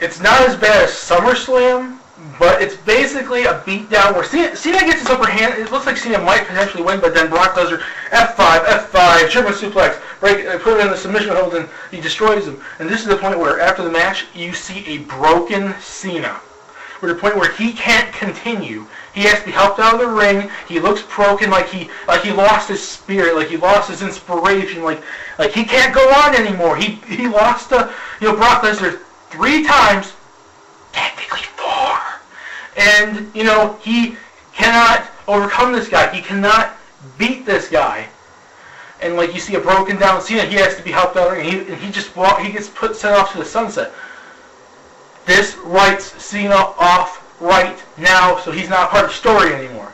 It's not as bad as SummerSlam, but it's basically a beatdown where Cena gets his upper hand. It looks like Cena might potentially win, but then Brock Lesnar, F5, German suplex, put him in the submission hold, and he destroys him. And this is the point where, after the match, you see a broken Cena. We're at the point where he can't continue. He has to be helped out of the ring. He looks broken, like he lost his spirit, like he lost his inspiration, like he can't go on anymore. He lost to Brock Lesnar 3 times, technically 4, and he cannot overcome this guy. He cannot beat this guy. And like you see a broken down Cena, he has to be helped out, and he gets sent off to the sunset. This writes Cena off right now, so he's not part of the story anymore.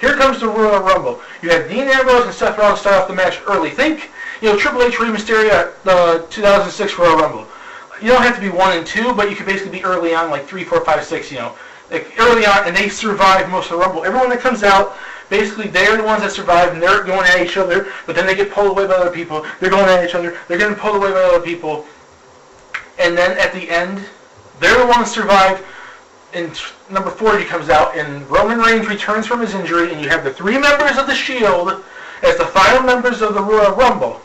Here comes the Royal Rumble. You have Dean Ambrose and Seth Rollins start off the match early. Think, Triple H, Rey Mysterio at the 2006 Royal Rumble. You don't have to be 1 and 2, but you could basically be early on, like 3, 4, 5, 6, like early on, and they survive most of the Rumble. Everyone that comes out, basically they're the ones that survive, and they're going at each other, but then they get pulled away by other people. They're going at each other. They're getting pulled away by other people. And then at the end, they're the ones that survive, and number 40 comes out, and Roman Reigns returns from his injury, and you have the 3 members of the Shield as the final members of the Royal Rumble.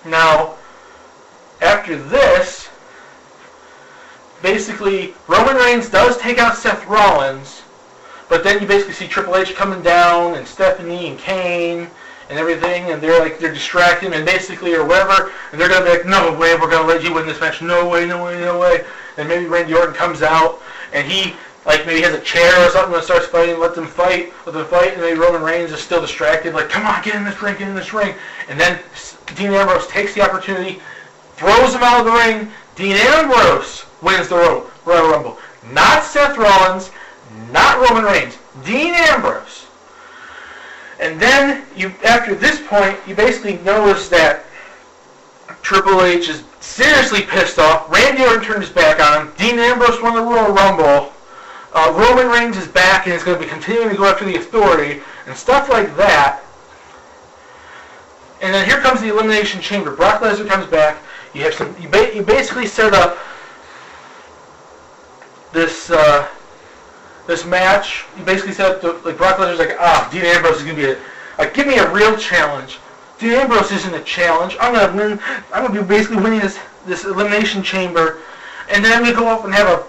Now, after this, basically, Roman Reigns does take out Seth Rollins, but then you basically see Triple H coming down, and Stephanie and Kane, and everything, and they're distracted, and basically, or whatever, and they're going to be like, no way, we're going to let you win this match, no way, no way, no way. And maybe Randy Orton comes out, and he, maybe has a chair or something and starts fighting, let them fight, and maybe Roman Reigns is still distracted, like, come on, get in this ring. And then Dean Ambrose takes the opportunity, throws him out of the ring. Dean Ambrose wins the Royal Rumble. Not Seth Rollins, not Roman Reigns, Dean Ambrose. And then, after this point, you basically notice that Triple H is seriously pissed off. Randy Orton turned his back on him. Dean Ambrose won the Royal Rumble. Roman Reigns is back, and is going to be continuing to go after the Authority, and stuff like that. And then here comes the Elimination Chamber. Brock Lesnar comes back. You have you basically set up this match. You basically set up Brock Lesnar's like, Dean Ambrose is gonna be give me a real challenge. Dean Ambrose isn't a challenge. I'm gonna win. I'm gonna be basically winning this Elimination Chamber, and then we go up and have a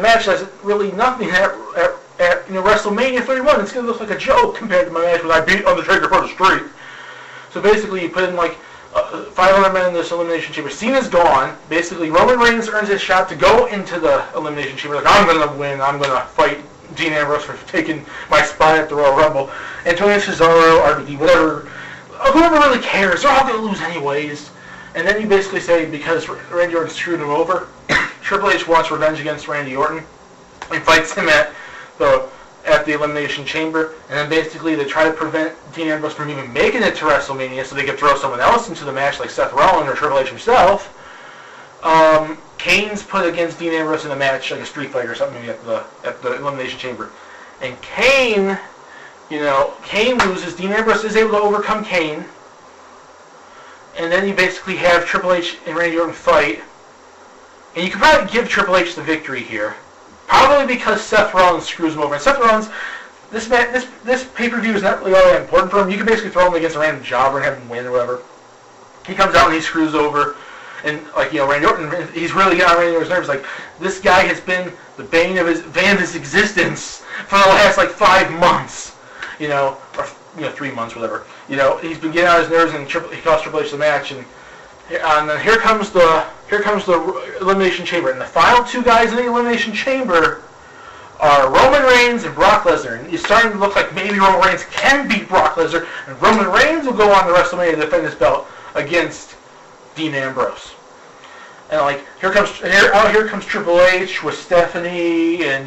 match that's really nothing at WrestleMania 31. It's gonna look like a joke compared to my match when I beat Undertaker for the streak. So basically, you put in 500 men in this Elimination Chamber. Cena's gone. Basically, Roman Reigns earns his shot to go into the Elimination Chamber. I'm going to win. I'm going to fight Dean Ambrose for taking my spot at the Royal Rumble. Antonio Cesaro, RVD, whatever. Whoever really cares. They're all going to lose anyways. And then you basically say, because Randy Orton screwed him over, Triple H wants revenge against Randy Orton and fights him at the Elimination Chamber, and then basically they try to prevent Dean Ambrose from even making it to WrestleMania so they could throw someone else into the match like Seth Rollins or Triple H himself. Kane's put against Dean Ambrose in a match, like a street fight or something, maybe at the Elimination Chamber. And Kane loses. Dean Ambrose is able to overcome Kane. And then you basically have Triple H and Randy Orton fight. And you could probably give Triple H the victory here. Probably because Seth Rollins screws him over. And Seth Rollins, this pay-per-view is not really all that important for him. You can basically throw him against a random jobber and have him win or whatever. He comes out and he screws over. And, Randy Orton, he's really getting on Randy Orton's nerves. This guy has been the bane of his existence for the last, 5 months. Or 3 months, whatever. He's been getting on his nerves, and he cost Triple H the match. And then here comes the Elimination Chamber. And the final 2 guys in the Elimination Chamber are Roman Reigns and Brock Lesnar. And it's starting to look like maybe Roman Reigns can beat Brock Lesnar, and Roman Reigns will go on to WrestleMania to defend his belt against Dean Ambrose. And here comes Triple H with Stephanie and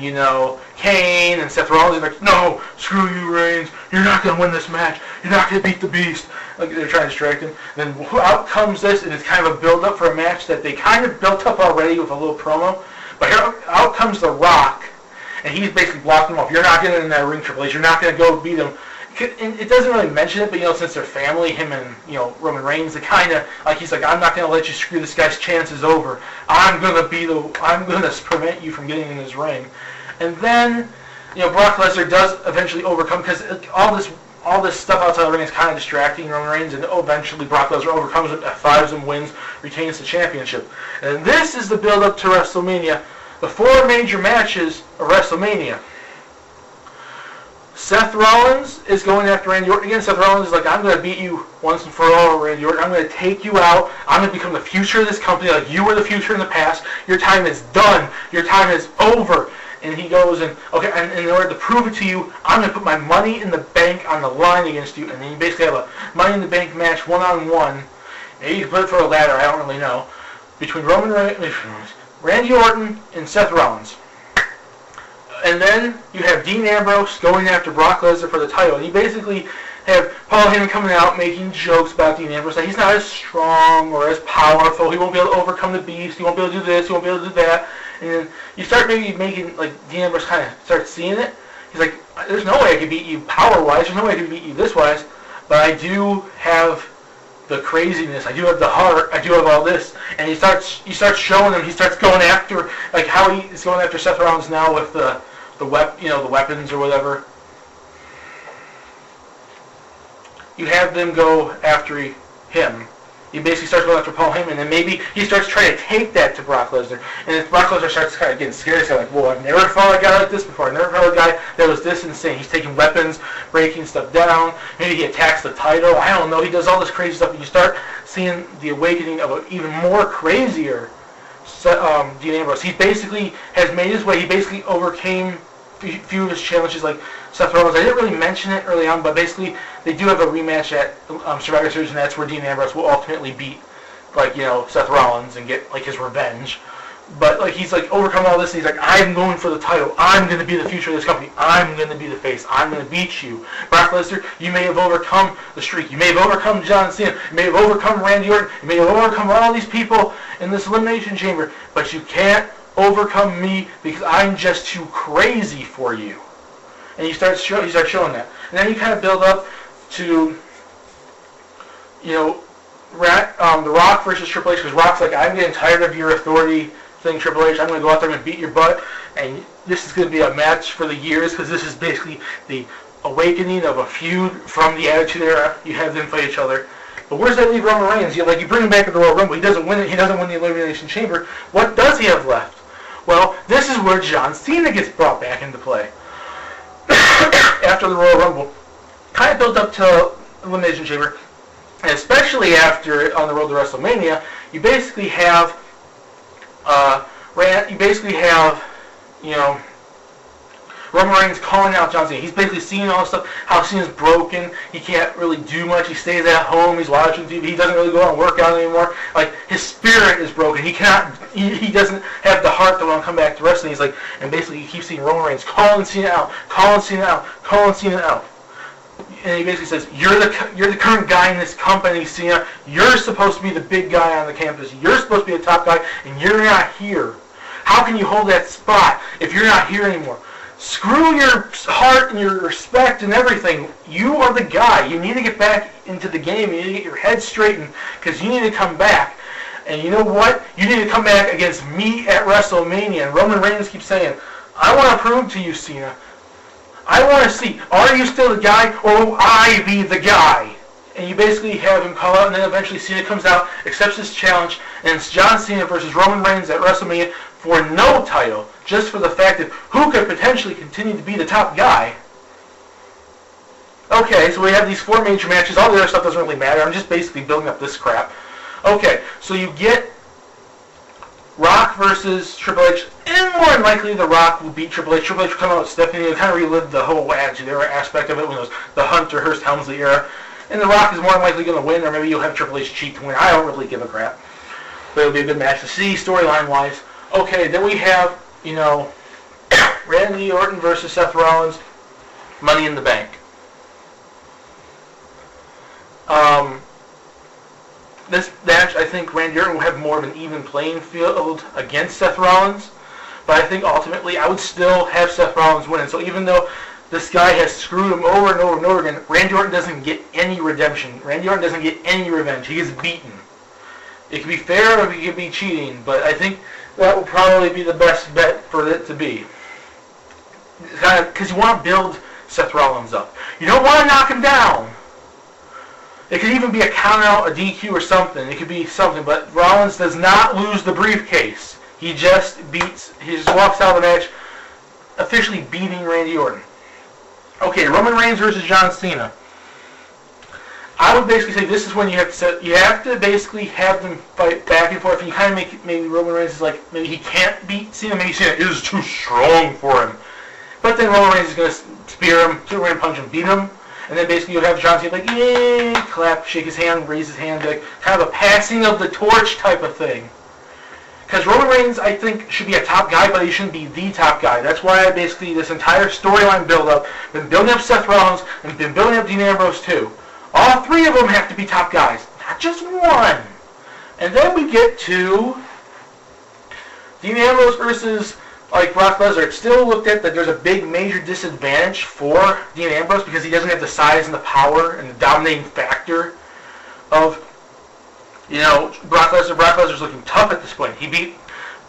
Kane and Seth Rollins. And no, screw you, Reigns. You're not gonna win this match. You're not gonna beat the Beast. They're trying to distract him. Then out comes this, and it's kind of a build-up for a match that they kind of built up already with a little promo. But here out comes The Rock, and he's basically blocking him off. You're not getting in that ring, Triple H. You're not gonna go beat him. and it doesn't really mention it, but since they're family, him and Roman Reigns, it kind of like he's like, I'm not gonna let you screw this guy's chances over. I'm gonna prevent you from getting in his ring. And then Brock Lesnar does eventually overcome, because all this stuff outside the ring is kind of distracting Roman Reigns, and eventually Brock Lesnar overcomes him, F5s him, wins, retains the championship. And this is the build up to WrestleMania, the 4 major matches of WrestleMania. Seth Rollins is going after Randy Orton. Again, Seth Rollins is like, I'm going to beat you once and for all, Randy Orton. I'm going to take you out. I'm going to become the future of this company like you were the future in the past. Your time is done. Your time is over. And he goes and, okay, and in order to prove it to you, I'm going to put my money in the bank on the line against you. And then you basically have a money in the bank match one-on-one. Maybe you can put it for a ladder, I don't really know. Between Randy Orton and Seth Rollins. And then you have Dean Ambrose going after Brock Lesnar for the title. And you basically have Paul Heyman coming out making jokes about Dean Ambrose. That he's not as strong or as powerful. He won't be able to overcome the beast. He won't be able to do this. He won't be able to do that. And then you start maybe making, like, Dean Ambrose kind of starts seeing it. He's like, there's no way I can beat you power-wise. There's no way I can beat you this-wise. But I do have the craziness. I do have the heart. I do have all this. And he starts showing him. He starts going after, like, how he's going after Seth Rollins now with the weapons or whatever. You have them go after him. He basically starts going after Paul Heyman, and maybe he starts trying to take that to Brock Lesnar. And if Brock Lesnar starts kind of getting scared, he's like, whoa, I've never fought a guy like this before. I've never fought a guy that was this insane. He's taking weapons, breaking stuff down. Maybe he attacks the title. I don't know. He does all this crazy stuff, and you start seeing the awakening of an even more crazier Dean Ambrose. He basically has made his way. He basically overcame a few of his challenges, like Seth Rollins. I didn't really mention it early on, but basically they do have a rematch at Survivor Series, and that's where Dean Ambrose will ultimately beat, Seth Rollins and get, his revenge. But, he's, overcome all this, and he's like, I'm going for the title. I'm going to be the future of this company. I'm going to be the face. I'm going to beat you. Brock Lesnar, you may have overcome the streak. You may have overcome John Cena. You may have overcome Randy Orton. You may have overcome all these people in this Elimination Chamber, but you can't overcome me because I'm just too crazy for you. And you start showing that. And then you kind of build up to, The Rock versus Triple H, because Rock's like, I'm getting tired of your authority thing, Triple H. I'm going to go out there and beat your butt. And this is going to be a match for the years, because this is basically the awakening of a feud from the Attitude Era. You have them fight each other. But where does that leave Roman Reigns? You bring him back at the Royal Rumble. He doesn't win it. He doesn't win the Elimination Chamber. What does he have left? Well, this is where John Cena gets brought back into play. After the Royal Rumble, kind of built up to Elimination Chamber, and especially after on the road to WrestleMania, you basically have, Roman Reigns calling out John Cena. He's basically seeing all this stuff, how Cena's broken. He can't really do much. He stays at home. He's watching TV. He doesn't really go out and work out anymore. His spirit is broken. He doesn't have the heart to want to come back to wrestling. He's and basically he keeps seeing Roman Reigns calling Cena out, calling Cena out, calling Cena out. And he basically says, you're the current guy in this company, Cena. You're supposed to be the big guy on the campus. You're supposed to be the top guy, and you're not here. How can you hold that spot if you're not here anymore? Screw your heart and your respect and everything. You are the guy. You need to get back into the game. You need to get your head straightened because you need to come back. And you know what? You need to come back against me at WrestleMania. And Roman Reigns keeps saying, I want to prove to you, Cena. I want to see, are you still the guy or will I be the guy? And you basically have him call out, and then eventually Cena comes out, accepts his challenge, and it's John Cena versus Roman Reigns at WrestleMania for no title, just for the fact that who could potentially continue to be the top guy. Okay, so we have these 4 major matches. All the other stuff doesn't really matter. I'm just basically building up this crap. Okay, so you get Rock versus Triple H, and more than likely The Rock will beat Triple H. Triple H will come out with Stephanie and kind of relive the whole Attitude Era aspect of it when it was the Hunter Hearst Helmsley era. And The Rock is more than likely going to win, or maybe you'll have Triple H cheat to win. I don't really give a crap. But it'll be a good match to see, storyline-wise. Okay, then we have, Randy Orton versus Seth Rollins, Money in the Bank. This match, I think Randy Orton will have more of an even playing field against Seth Rollins. But I think ultimately I would still have Seth Rollins winning. So even though this guy has screwed him over and over and over again. Randy Orton doesn't get any redemption. Randy Orton doesn't get any revenge. He gets beaten. It can be fair or it can be cheating, but I think that will probably be the best bet for it to be. Kind of, because you want to build Seth Rollins up. You don't want to knock him down. It could even be a count out, a DQ or something. It could be something, but Rollins does not lose the briefcase. He just walks out of the match officially beating Randy Orton. Okay, Roman Reigns versus John Cena. I would basically say this is when you have to basically have them fight back and forth, and you kind of make maybe Roman Reigns is like, maybe he can't beat Cena, maybe Cena is too strong for him. But then Roman Reigns is going to spear him, Superman punch him, beat him, and then basically you'll have John Cena like, yay, clap, shake his hand, raise his hand, like kind of a passing of the torch type of thing. Because Roman Reigns, I think, should be a top guy, but he shouldn't be the top guy. That's why I basically, this entire storyline build-up, been building up Seth Rollins, and been building up Dean Ambrose too. All three of them have to be top guys, not just one. And then we get to Dean Ambrose versus like Brock Lesnar. It's still looked at that there's a big major disadvantage for Dean Ambrose because he doesn't have the size and the power and the dominating factor of, you know, Brock Lesnar. Brock Lesnar's looking tough at this point. He beat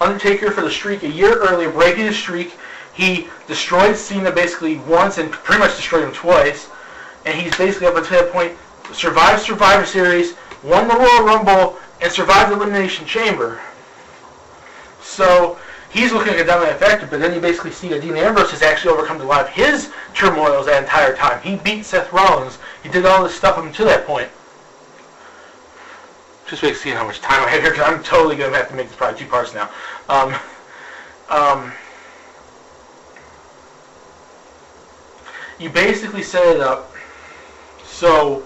Undertaker for the streak a year earlier, breaking his streak. He destroyed Cena basically once and pretty much destroyed him twice. And he's basically up until that point survived Survivor Series, won the Royal Rumble, and survived the Elimination Chamber. So he's looking like a dominant factor, but then you basically see that Dean Ambrose has actually overcome a lot of his turmoils that entire time. He beat Seth Rollins. He did all this stuff up until that point. Just wait to see how much time I have here, because I'm totally going to have to make this probably 2 parts now. You basically set it up so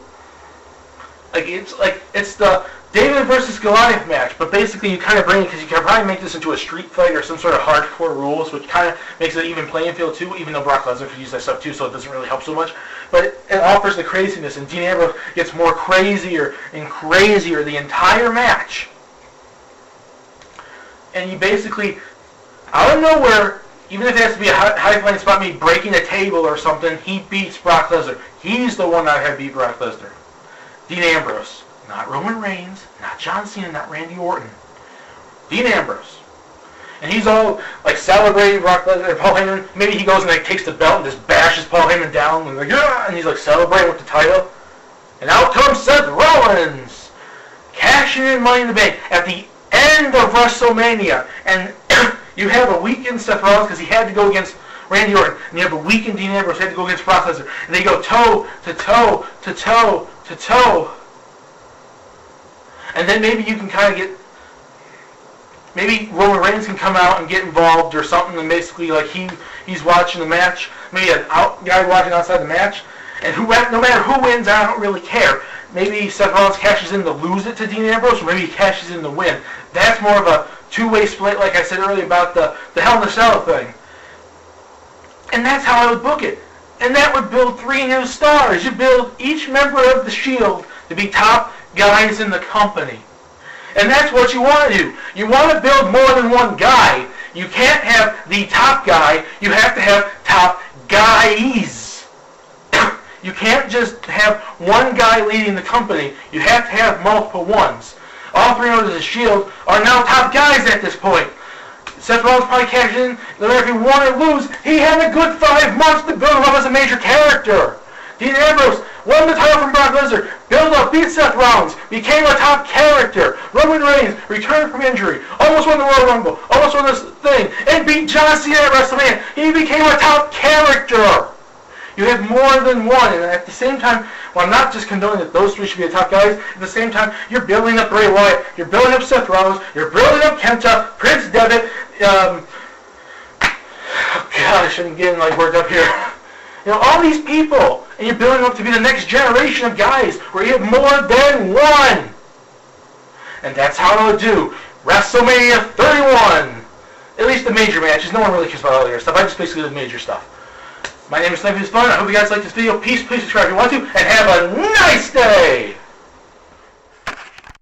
it's the David versus Goliath match, but basically you kind of bring it because you can probably make this into a street fight or some sort of hardcore rules, which kind of makes it an even playing field too, even though Brock Lesnar could use that stuff too, so it doesn't really help so much. But it offers the craziness, and Dean Ambrose gets more crazier and crazier the entire match. And you basically, out of nowhere, even if it has to be a high-flying spot, maybe breaking a table or something, he beats Brock Lesnar. He's the one that had beat Brock Lesnar. Dean Ambrose. Not Roman Reigns, not John Cena, not Randy Orton. Dean Ambrose. And he's all like celebrating Brock Lesnar and Paul Heyman. Maybe he goes and like takes the belt and just bashes Paul Heyman down and like, yeah! And he's like celebrating with the title. And out comes Seth Rollins, cashing in Money in the Bank at the end of WrestleMania. And you have a weakened Seth Rollins because he had to go against Randy Orton, and you have a weakened Dean Ambrose who had to go against Brock Lesnar, and they go toe to toe to toe to toe. And then maybe you can kind of get, maybe Roman Reigns can come out and get involved or something, and basically like he's watching the match, maybe a guy watching outside the match, and no matter who wins, I don't really care. Maybe Seth Rollins cashes in to lose it to Dean Ambrose, or maybe he cashes in to win. That's more of a two-way split, like I said earlier about the Hell in a Cell thing. And that's how I would book it. And that would build 3 new stars. You build each member of the Shield to be top guys in the company. And that's what you want to do. You want to build more than one guy. You can't have the top guy. You have to have top guys. You can't just have one guy leading the company. You have to have multiple ones. All 3 members of the Shield are now top guys at this point. Seth Rollins probably cashed in, no matter if he won or lose, he had a good 5 months to build him up as a major character. Dean Ambrose won the title from Brock Lesnar, built up, beat Seth Rollins, became a top character. Roman Reigns returned from injury, almost won the Royal Rumble, almost won this thing, and beat John Cena at WrestleMania. He became a top character. You have more than one, and at the same time, well, I'm not just condoning that those 3 should be the top guys. At the same time, you're building up Bray Wyatt, you're building up Seth Rollins, you're building up Kenta, Prince Devitt. Oh God, I shouldn't get like worked up here. You know, all these people, and you're building up to be the next generation of guys where you have more than one. And that's how I would do WrestleMania 31. At least the major matches. No one really cares about all the other stuff. I just basically do the major stuff. My name is Snipe Fun. I hope you guys like this video. Please subscribe if you want to, and have a nice day!